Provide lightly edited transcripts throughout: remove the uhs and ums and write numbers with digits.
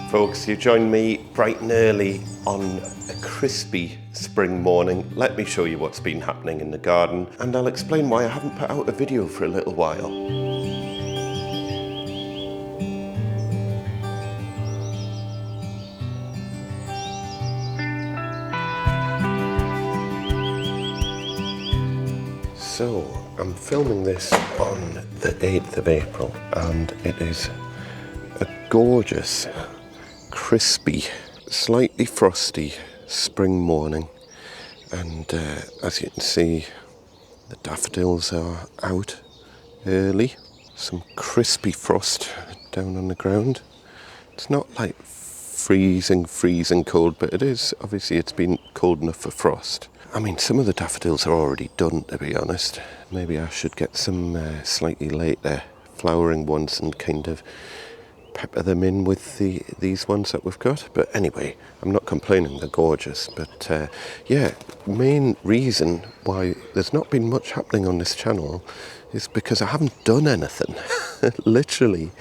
Folks, you join me bright and early on a crispy spring morning. Let me show you what's been happening in the garden, and I'll explain why I haven't put out a video for a little while. So, I'm filming this on the 8th of April, and it is a gorgeous, crispy, slightly frosty spring morning, and as you can see, the daffodils are out early. Some crispy frost down on the ground. It's not like freezing cold, but it is, obviously it's been cold enough for frost. I mean, some of the daffodils are already done, to be honest. Maybe I should get some slightly later flowering ones and kind of pepper them in with these ones that we've got. But anyway, I'm not complaining, they're gorgeous. But yeah, main reason why there's not been much happening on this channel is because I haven't done anything. Literally,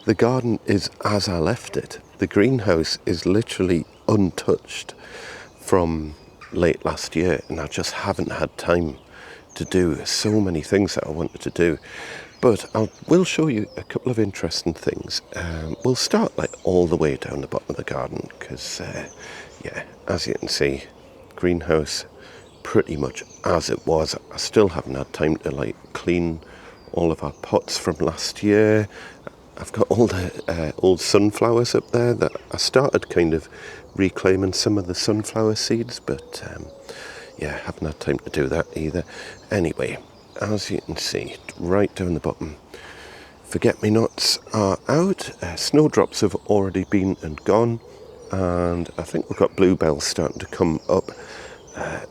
the garden is as I left it. The greenhouse is literally untouched from late last year, and I just haven't had time to do so many things that I wanted to do. But I will show you a couple of interesting things. We'll start like all the way down the bottom of the garden because, yeah, as you can see, greenhouse pretty much as it was. I still haven't had time to like clean all of our pots from last year. I've got all the old sunflowers up there that I started kind of reclaiming some of the sunflower seeds, but yeah, haven't had time to do that either. Anyway, as you can see, right down the bottom, forget-me-nots are out. Snowdrops have already been and gone, and I think we've got bluebells starting to come up.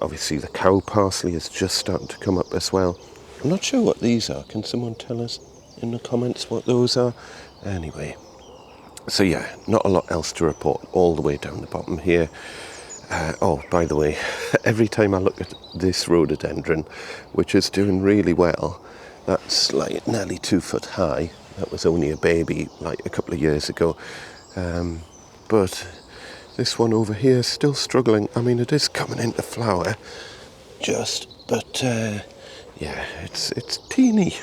Obviously the cow parsley is just starting to come up as well. I'm not sure what these are. Can someone tell us in the comments what those are? Anyway, so yeah, not a lot else to report all the way down the bottom here. Oh, by the way, every time I look at this rhododendron, which is doing really well, that's like nearly 2 foot high. That was only a baby like a couple of years ago. But this one over here is still struggling. I mean, it is coming into flower, but yeah, it's teeny.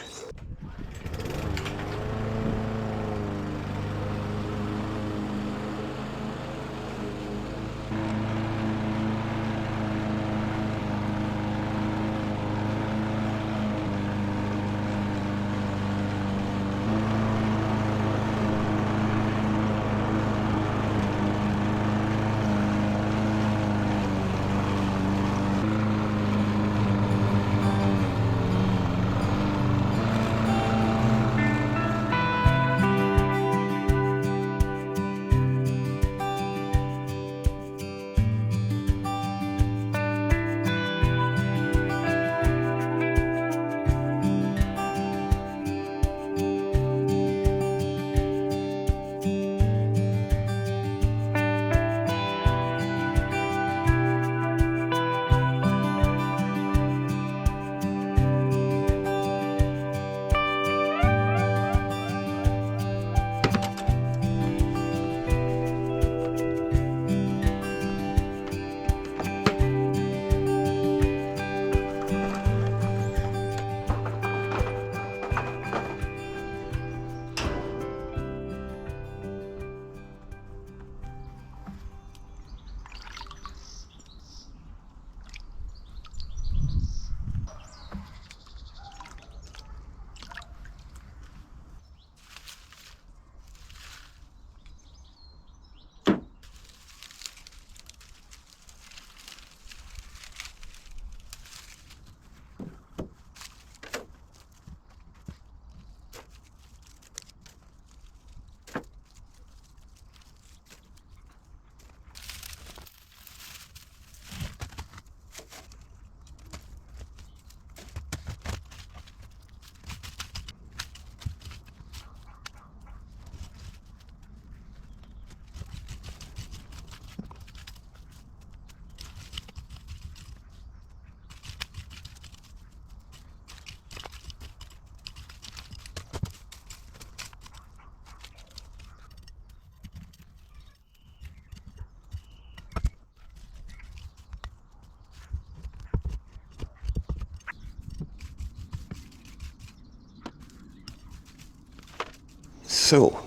So,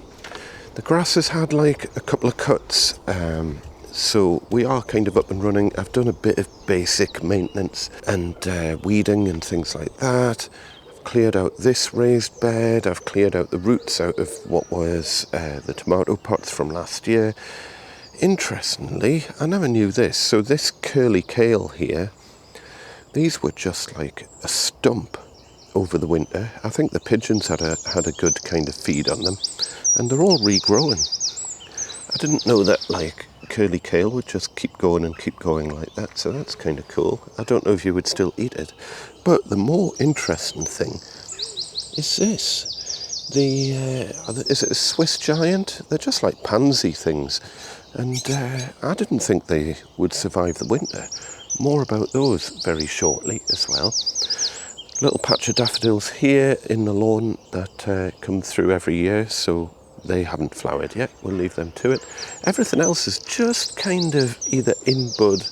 the grass has had like a couple of cuts, so we are kind of up and running. I've done a bit of basic maintenance and weeding and things like that. I've cleared out this raised bed. I've cleared out the roots out of what was the tomato pots from last year. Interestingly, I never knew this. So this curly kale here, these were just like a stump over the winter. I think the pigeons had a good kind of feed on them, and they're all regrowing. I didn't know that like curly kale would just keep going and keep going like that, so that's kind of cool. I don't know if you would still eat it, but the more interesting thing is this. Is it a Swiss giant? They're just like pansy things, and I didn't think they would survive the winter. More about those very shortly as well. Little patch of daffodils here in the lawn that come through every year, so they haven't flowered yet. We'll leave them to it. Everything else is just kind of either in bud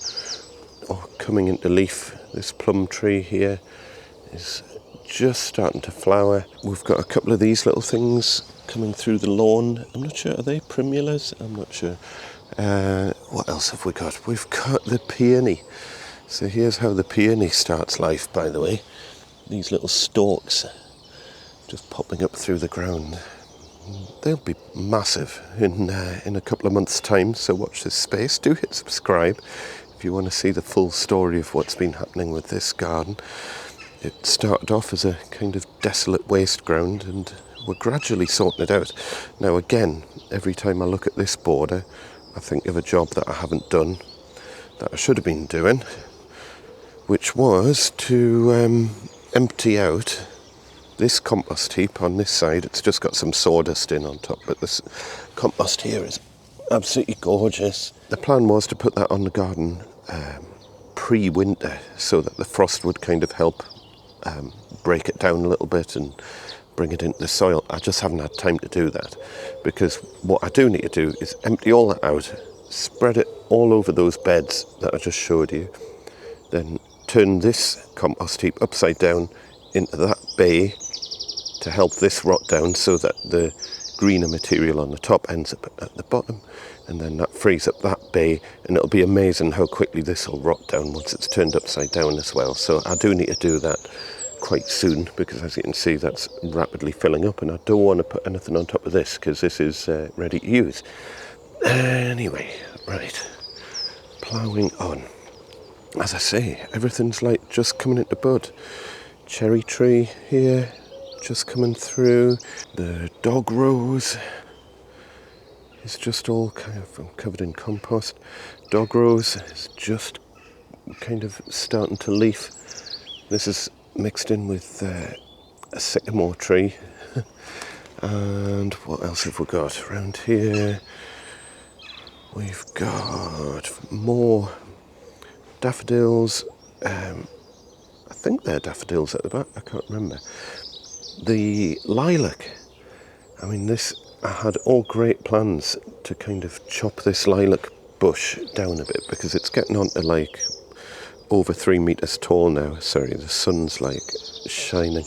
or coming into leaf. This plum tree here is just starting to flower. We've got a couple of these little things coming through the lawn. I'm not sure, are they primulas? I'm not sure. What else have we got? We've got the peony. So here's how the peony starts life, by the way. These little stalks just popping up through the ground. They'll be massive in a couple of months' time, so watch this space. Do hit subscribe if you want to see the full story of what's been happening with this garden. It started off as a kind of desolate waste ground, and we're gradually sorting it out. Now again, every time I look at this border, I think of a job that I haven't done, that I should have been doing, which was to empty out this compost heap on this side. It's just got some sawdust in on top, but this compost here is absolutely gorgeous. The plan was to put that on the garden pre-winter, so that the frost would kind of help break it down a little bit and bring it into the soil. I just haven't had time to do that, because what I do need to do is empty all that out, spread it all over those beds that I just showed you, then turn this compost heap upside down into that bay to help this rot down, so that the greener material on the top ends up at the bottom, and then that frees up that bay, and it'll be amazing how quickly this will rot down once it's turned upside down as well. So I do need to do that quite soon, because as you can see, that's rapidly filling up, and I don't want to put anything on top of this because this is ready to use. Anyway, right, ploughing on. As I say, everything's like just coming into bud. Cherry tree here, just coming through. The dog rose is just all kind of covered in compost. Dog rose is just kind of starting to leaf. This is mixed in with a sycamore tree. And what else have we got around here? We've got more daffodils. I think they're daffodils at the back, I can't remember. The lilac, I mean I had all great plans to kind of chop this lilac bush down a bit, because it's getting on to like over 3 meters tall now. Sorry, the sun's like shining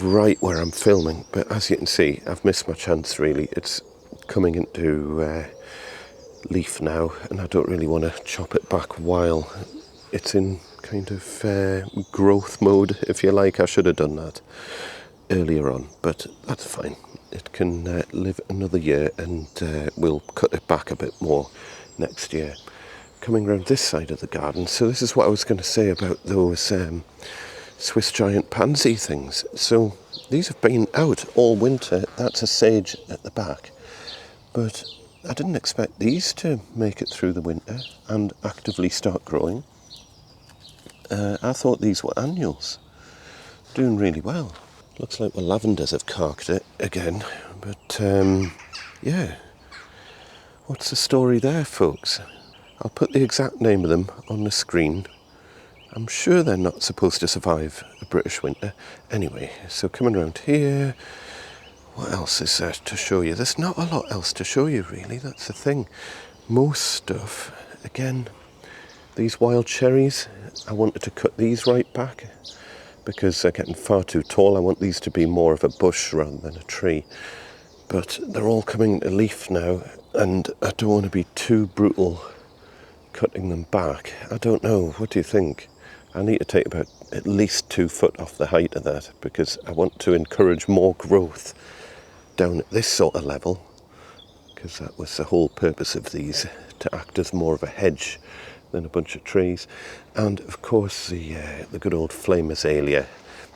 right where I'm filming, but as you can see, I've missed my chance really. It's coming into leaf now, and I don't really want to chop it back while it's in kind of growth mode, if you like. I should have done that earlier on, but that's fine. It can live another year, and we'll cut it back a bit more next year. Coming around this side of the garden, so this is what I was going to say about those Swiss giant pansy things. So these have been out all winter. That's a sage at the back, but I didn't expect these to make it through the winter and actively start growing. I thought these were annuals. Doing really well. Looks like the lavenders have carked it again, but yeah. What's the story there, folks? I'll put the exact name of them on the screen. I'm sure they're not supposed to survive a British winter. Anyway, so coming around here, what else is there to show you? There's not a lot else to show you, really. That's the thing. Most stuff, again, these wild cherries, I wanted to cut these right back because they're getting far too tall. I want these to be more of a bush rather than a tree. but they're all coming to leaf now, and I don't want to be too brutal cutting them back. I don't know, what do you think? I need to take about at least 2 foot off the height of that, because I want to encourage more growth down at this sort of level, because that was the whole purpose of these, to act as more of a hedge than a bunch of trees. And of course the good old flame azalea.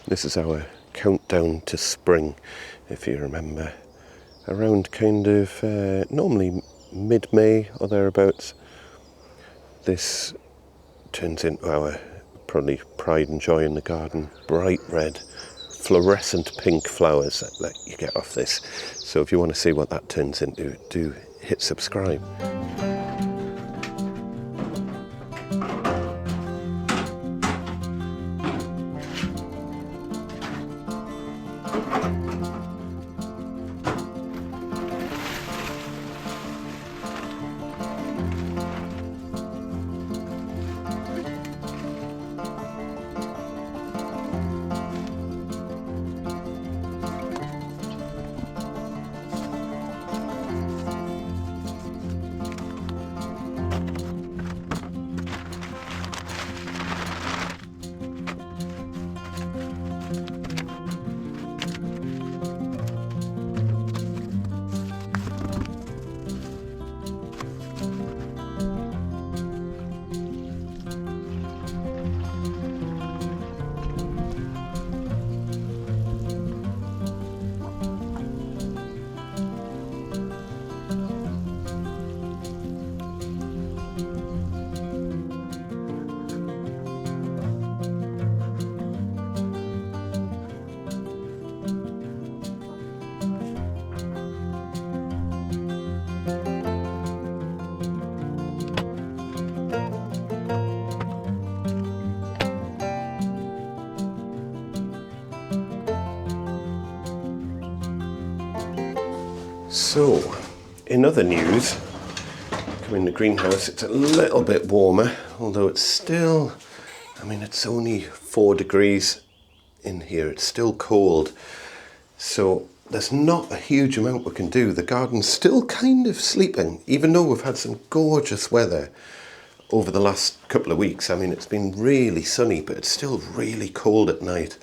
This is our countdown to spring, if you remember. Around kind of normally mid-May or thereabouts, this turns into our probably pride and joy in the garden. Bright red, fluorescent pink flowers that you get off this. So if you want to see what that turns into, do hit subscribe. So, in other news, coming in the greenhouse, it's a little bit warmer, although it's still, I mean, it's only 4 degrees in here. It's still cold. So there's not a huge amount we can do. The garden's still kind of sleeping, even though we've had some gorgeous weather over the last couple of weeks. I mean, it's been really sunny, but it's still really cold at night.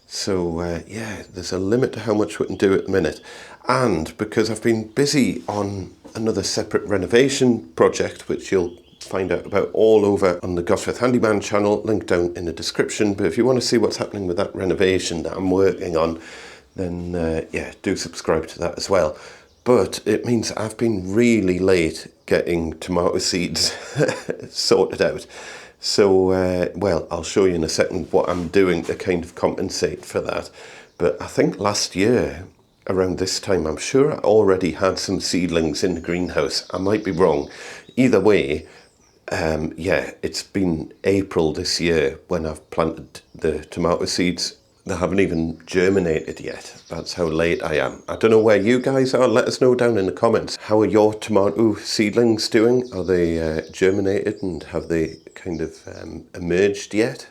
So yeah, there's a limit to how much we can do at the minute. And because I've been busy on another separate renovation project, which you'll find out about all over on the Gosforth Handyman channel, linked down in the description. But if you want to see what's happening with that renovation that I'm working on, then yeah, do subscribe to that as well. But it means I've been really late getting tomato seeds sorted out. So, well, I'll show you in a second what I'm doing to kind of compensate for that. But I think last year, around this time, I'm sure I already had some seedlings in the greenhouse. I might be wrong. Either way, yeah, it's been April this year when I've planted the tomato seeds. They haven't even germinated yet. That's how late I am. I don't know where you guys are. Let us know down in the comments. How are your tomato seedlings doing? Are they germinated and have they kind of emerged yet?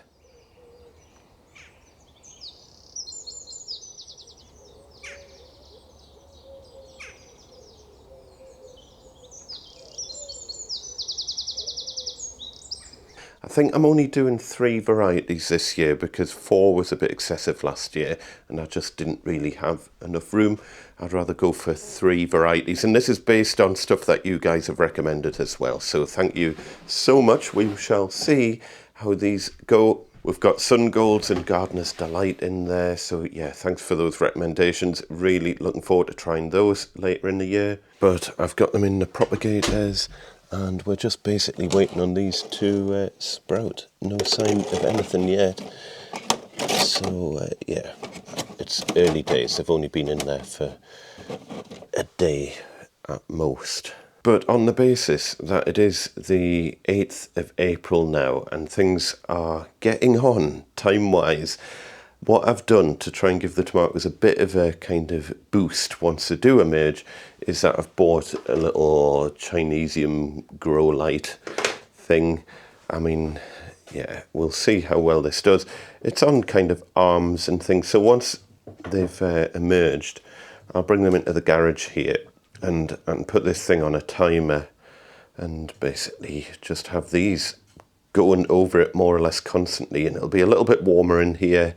I think I'm only doing 3 varieties this year because 4 was a bit excessive last year and I just didn't really have enough room. I'd rather go for 3 varieties, and this is based on stuff that you guys have recommended as well. So thank you so much. We shall see how these go. We've got Sun Golds and Gardener's Delight in there. So yeah, thanks for those recommendations. Really looking forward to trying those later in the year. But I've got them in the propagators, and we're just basically waiting on these to sprout. No sign of anything yet. So yeah, it's early days. They've only been in there for a day at most. But on the basis that it is the 8th of April now and things are getting on time-wise, what I've done to try and give the tomatoes a bit of a kind of boost once they do emerge is that I've bought a little Chinesium grow light thing. I mean, yeah, we'll see how well this does. It's on kind of arms and things, so once they've emerged, I'll bring them into the garage here and put this thing on a timer and basically just have these going over it more or less constantly, and it'll be a little bit warmer in here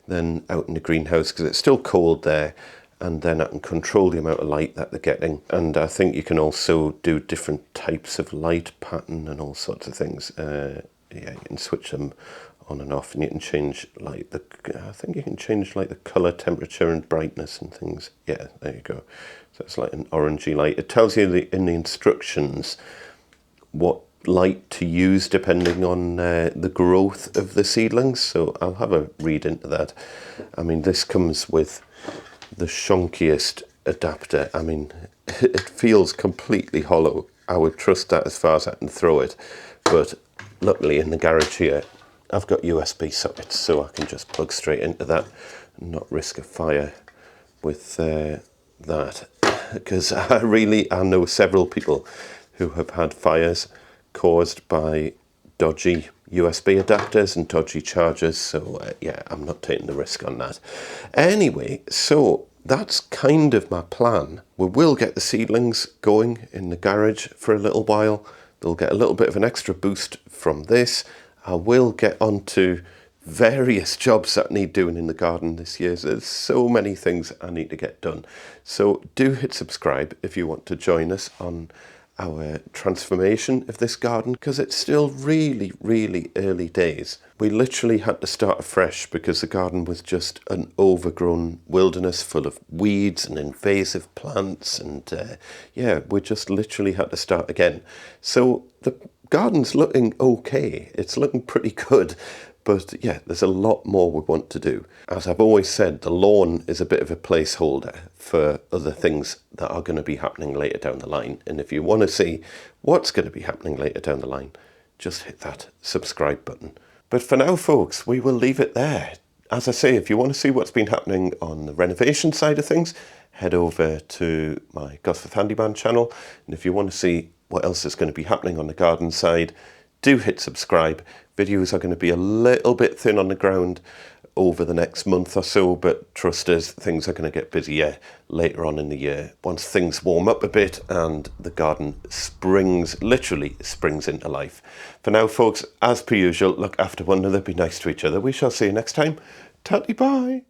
than out in the greenhouse because it's still cold there, and then I can control the amount of light that they're getting. And I think you can also do different types of light pattern and all sorts of things. Yeah, you can switch them on and off, and you can change like I think you can change like the color, temperature and brightness and things. Yeah, there you go. So it's like an orangey light. It tells you in the instructions what light to use depending on the growth of the seedlings, so I'll have a read into that. I mean, this comes with the shonkiest adapter. I mean, it feels completely hollow. I would trust that as far as I can throw it, but luckily in the garage here I've got USB sockets, so I can just plug straight into that and not risk a fire with that, because I know several people who have had fires caused by dodgy USB adapters and dodgy chargers, so yeah, I'm not taking the risk on that. Anyway, so that's kind of my plan. We will get the seedlings going in the garage for a little while. They'll get a little bit of an extra boost from this. I will get onto various jobs that need doing in the garden this year. So there's so many things I need to get done. So do hit subscribe if you want to join us on our transformation of this garden, because it's still really, really early days. We literally had to start afresh because the garden was just an overgrown wilderness full of weeds and invasive plants, and yeah, we just literally had to start again. So the garden's looking okay, it's looking pretty good, but yeah, there's a lot more we want to do. As I've always said, the lawn is a bit of a placeholder for other things that are going to be happening later down the line. And if you want to see what's going to be happening later down the line, just hit that subscribe button. But for now, folks, we will leave it there. As I say, if you want to see what's been happening on the renovation side of things, head over to my Gosforth Handyman channel. And if you want to see what else is going to be happening on the garden side, do hit subscribe. Videos are going to be a little bit thin on the ground over the next month or so, but trust us, things are going to get busier later on in the year once things warm up a bit and the garden literally springs into life. For now, folks, as per usual, look after one another, be nice to each other. We shall see you next time. Tatty bye.